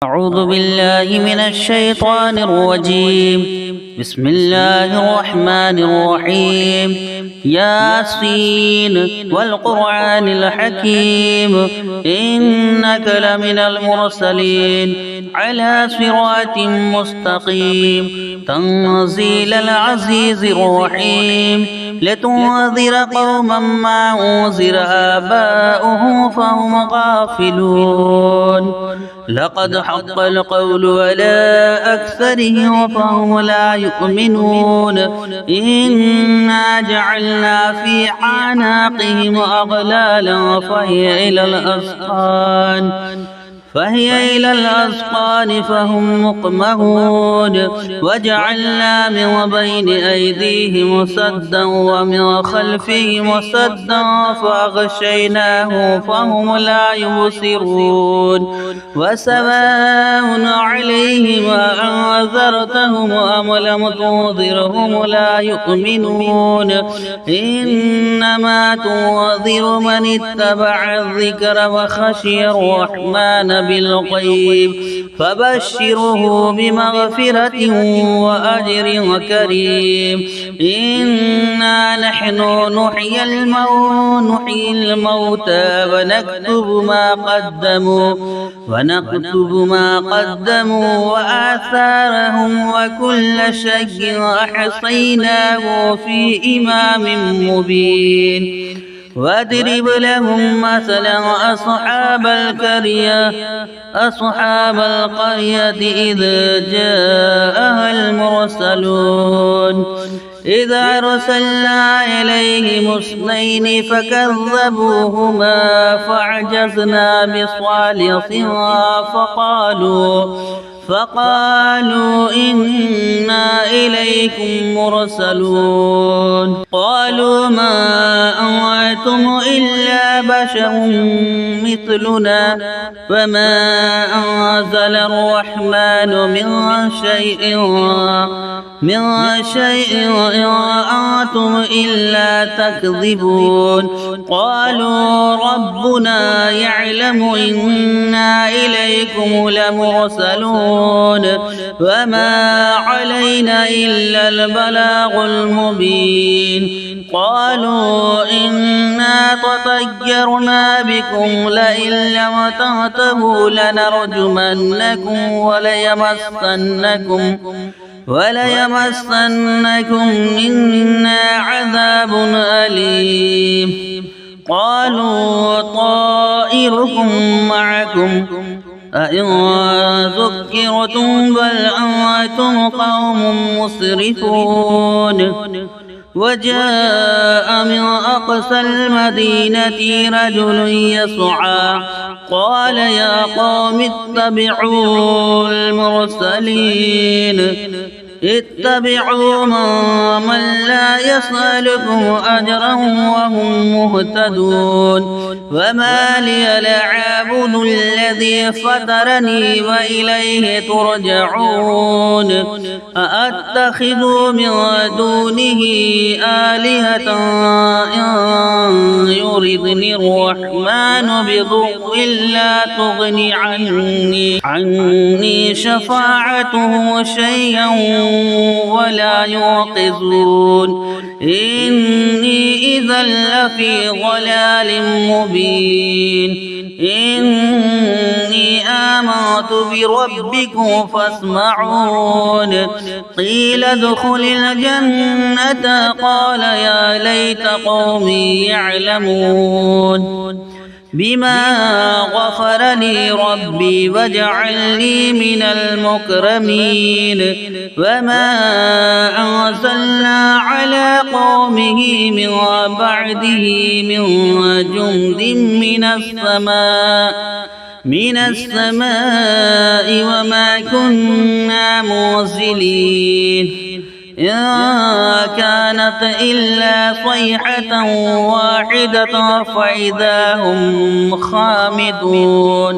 أعوذ بالله من الشيطان الرجيم. بسم الله الرحمن الرحيم. ياسين والقرآن الحكيم إنك لمن المرسلين على صراط مستقيم تنزيل العزيز الرحيم. لتنذر قوما ما أنذر آباؤهم فهم غافلون. لقد حق القول على أكثرهم فهم لا يؤمنون. إنا جعلنا في أعناقهم أغلالا فهي إلى الأذقان فهم مقمحون. وجعلنا من بين أيديهم سدا ومن خلفهم سدا فأغشيناهم فهم لا يبصرون. وسواء عليهم أنذرتهم أم لم تنذرهم لا يؤمنون. إنما تنذر من اتبع الذكر وخشي الرحمن بالغيب فبشره بمغفرة وأجر كريم. إنا نحن نحيي الموتى ونكتب ما قدموا وآثارهم وكل شيء أحصيناه في إمام مبين. واضرب لهم مثلا أصحاب القرية إذ جاءها المرسلون. إذا أرسلنا إليهم اثنين فكذبوهما فعجزنا بصالحها فقالوا إنا إليكم مرسلون. قالوا ما أنتم إلا بشر مثلنا وما أنزل الرحمن من شيء إن أنتم إلا تكذبون. قالوا ربنا يعلم إنا إليكم لمرسلون وما علينا إلا البلاغ المبين. قالوا إنا تطيرنا بكم لئن لم تنتهوا لنرجمنكم وليمسنكم منا عذاب أليم. قالوا طائركم معكم أئن ذكرتم بل أنتم قوم مسرفون. وجاء من أقصى المدينة رجل يسعى قال يا قوم اتبعوا المرسلين اتبعوا من لا يسألكم أجرا وهم مهتدون. وما لي لا أعبد الذي فطرني وإليه ترجعون. أأتخذ من دونه آلهة إن يردني الرحمن بضر لا تغني عني شفاعته شيئا ولا يوقظون. إني إذا لفي ضلال مبين. إني آمنت بربكم فاسمعون. قيل ادخل الجنة قال يا ليت قومي يعلمون بما غفر لي ربي وجعلني من المكرمين. وما أنزلنا على قومه من بعده من جند من السماء وما كنا منزلين. إن كانت إلا صيحة واحدة فإذا هم خامدون.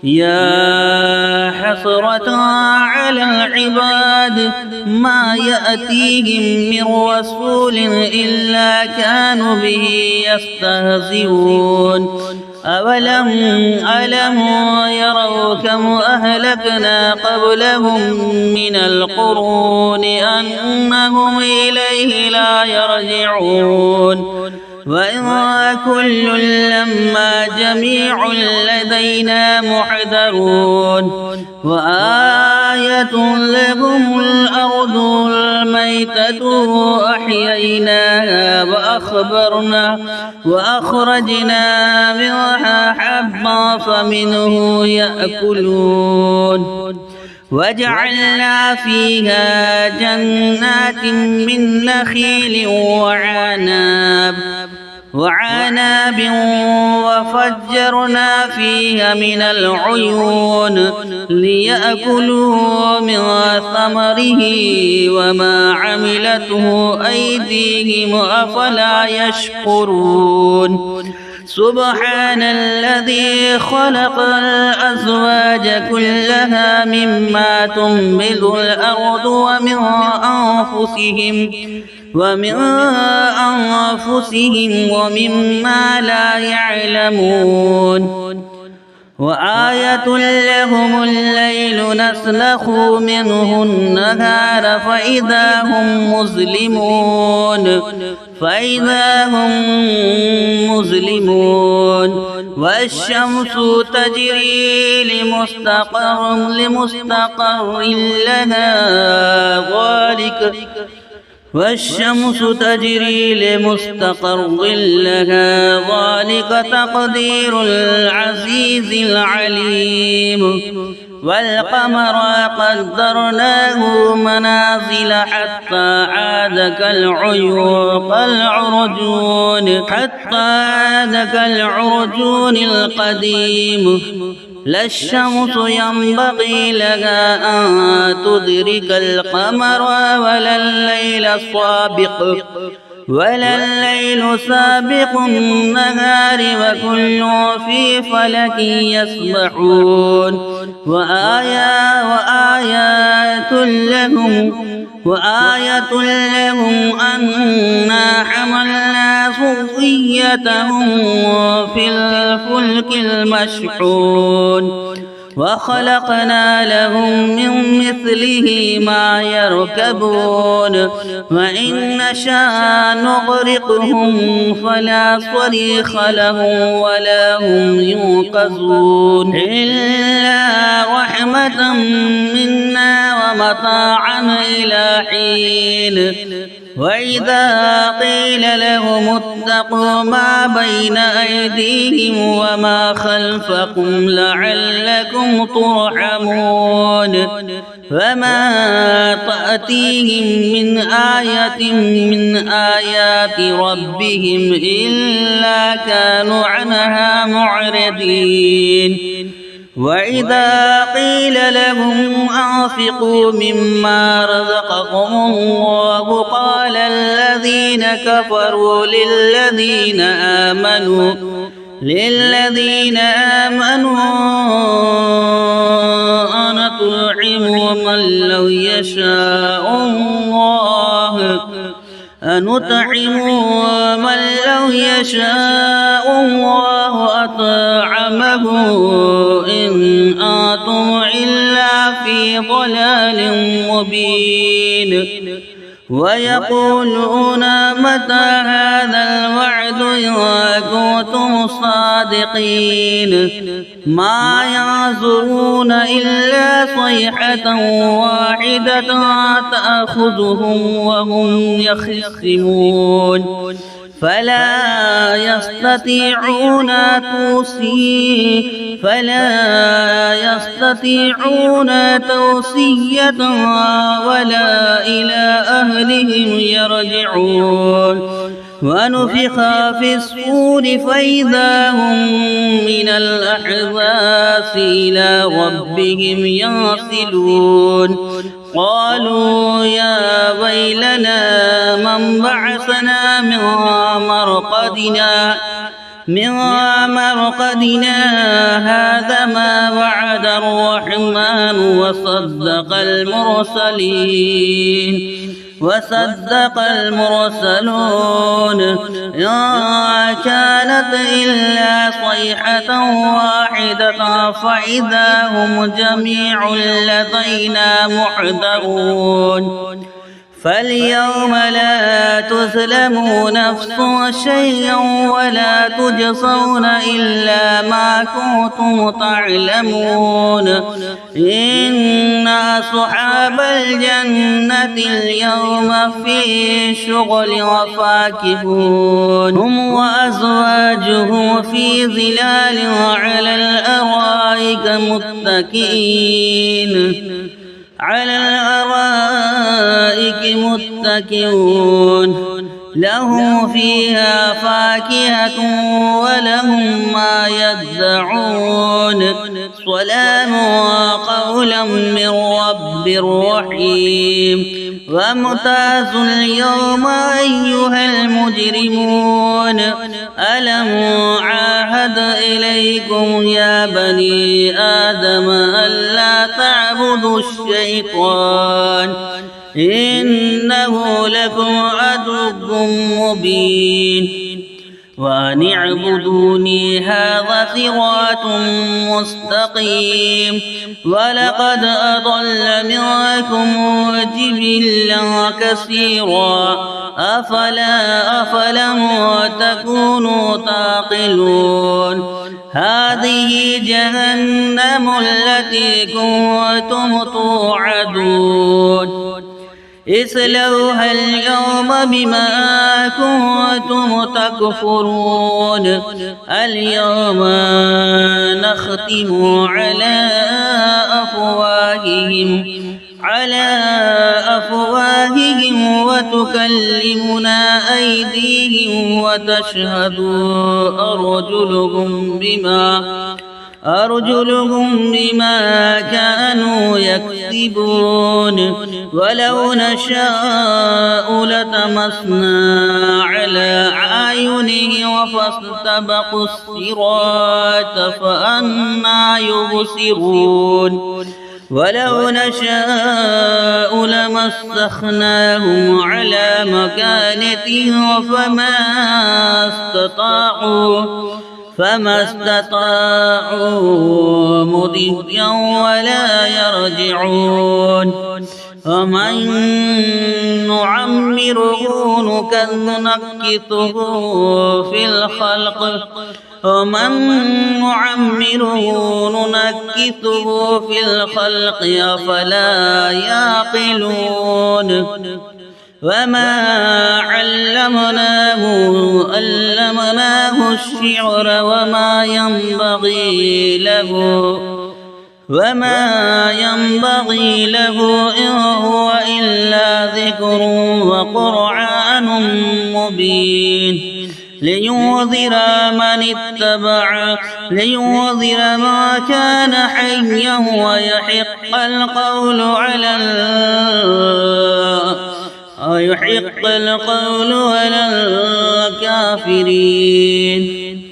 يا حسرة على العباد ما يأتيهم من رسول إلا كانوا به يستهزئون. ألم يروا كم أهلكنا قبلهم من القرون أنهم إليه لا يرجعون وإن كل لما جميع لدينا محضرون وآية لهم الأرض الميتة أحييناها وأخرجنا منها حبا فمنه يأكلون وجعلنا فيها جنات من نخيل وعناب وفجرنا فيها من العيون ليأكلوا من ثمره وما عملته أيديهم أفلا يشكرون سبحان الذي خلق الأزواج كلها مما تنبت الأرض ومن أنفسهم ومما لا يعلمون وآية لهم الليل نسلخ منه النهار فإذا هم مظلمون والشمس تجري لمستقر لها ذلك تقدير العزيز العليم والقمر قدرناه منازل حتى عاد كالعرجون القديم لا الشمس ينبغي لها أن تدرك القمر ولا الليل سابق النهار وكل في فلك يسبحون وآية لهم أنا حملنا ذريتهم في الفلك المشحون وخلقنا لهم من مثله ما يركبون وإن نشاء نغرقهم فلا صريخ لهم ولا هم ينقذون إلا رحمة منا ومتاعا إلى حين وإذا قيل لهم اتقوا ما بين أيديهم وما خلفكم لعلكم ترحمون فما تأتيهم من آية من آيات ربهم إلا كانوا عنها معرضين وإذا قيل لهم أنفقوا مما رزقكم الله قال الذين كفروا للذين آمنوا أنطعم من لو يشاء الله أطعمه إن أنتم إلا في ضلال مبين ويقولون متى هذا الوعد إن كنتم صادقين ما ينظرون إلا صيحة واحدة تأخذهم وهم يخصمون فلا يستطيعون توصية ولا إلى أهلهم يرجعون ونفخ في الصور فإذا هم من الأحزاب إلى ربهم ينسلون قالوا يا ويلنا من بعثنا من مرقدنا من مرقدنا هذا ما وعد الرحمن وصدق المرسلون إن كانت إلا صيحة واحدة فإذا هم جميع لدينا محضرون فاليوم لا تظلمون نفس شيئا ولا تجزون إلا ما كنتم تعلمون إن أصحاب الجنة اليوم في شغل وفاكهون هم وأزواجهم في ظلال على الأرائك متكئون لهم فيها فاكهة ولهم ما يدعون سلام قولا من رب رحيم وامتازوا اليوم أيها المجرمون ألم عاهد إليكم يا بني آدم ألا تعبدوا الشيطان إنه لكم عدو مبين وأن اعبدوني هذا صراط مستقيم ولقد أضل منكم جبلا كثيرا أفلم تكونوا تعقلون هذه جهنم التي كنتم توعدون اصلوها اليوم بما كنتم تكفرون اليوم نختم على أفواههم وتكلمنا أيديهم وتشهد أرجلهم بما كانوا يكسبون ولو نشاء لطمسنا على أعينهم فاستبقوا الصراط فأنى يبصرون ولو نشاء لمسخناهم على مكانتهم فما استطاعوا مضيا ولا يرجعون ومن نعمره نكثه في الخلق أفلا يعقلون وما علمناه الشعر وما ينبغي له إن هو إلا ذكر وقرآن مبين لينذر ما كان حيا ويحق القول على الكافرين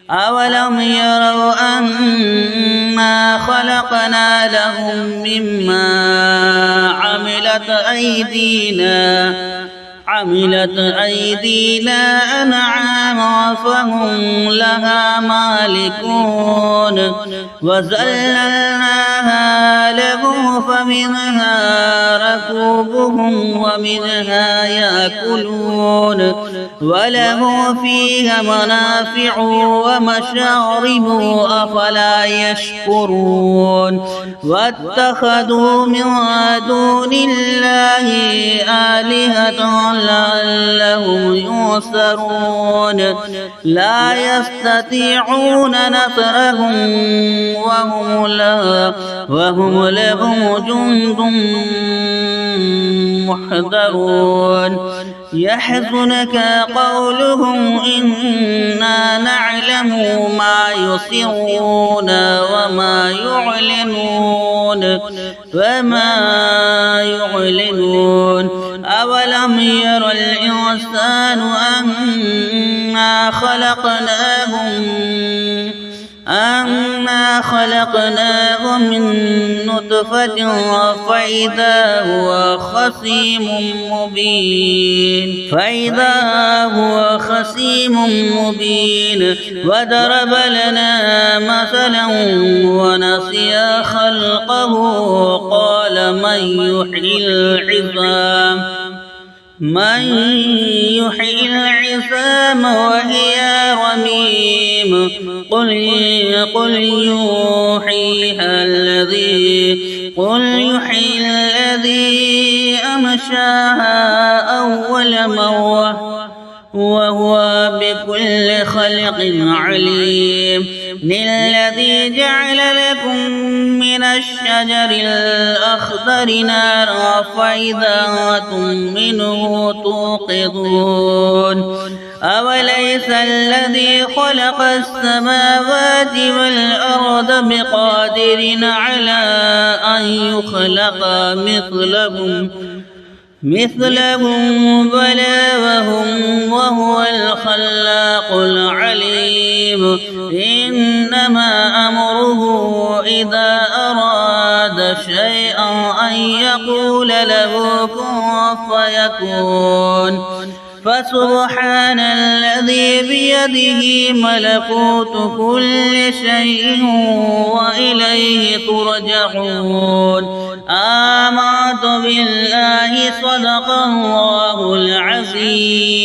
أولم يروا أنا خلقنا لهم مما عملت أيدينا أنعاما فهم لها مالكون وذللناها لهم فمنها ركوبهم ومنها يأكلون ولهم فيها منافع ومشارب أفلا يشكرون واتخذوا من دون الله آلهة لعلهم ينصرون لا يستطيعون نصرهم وهم لهم جند محضرون يحزنك قولهم إنا نعلم ما يسرون وما يعلنون أولم ير الإنسان أنا أنا خلقناه من نطفة فإذا هو خصيم مبين وضرب لنا مثلا ونسي خلقه قال من يحيي العظام وهي رميم قل يحييها الذي أنشاها أول مرة وهو بكل خلق عليم الذي جعل لكم من الشجر الأخضر نارا فإذا أنتم منه توقدون أوليس الذي خلق السماوات والأرض بقادر على أن يخلق مثلهم بلى وهو الخلاق العليم إنما أمره إذا أراد شيئا أن يقول له كن فيكون فسبحان الذي بيده ملكوت كل شيء وإليه ترجعون آمنت بالله صدق الله العظيم.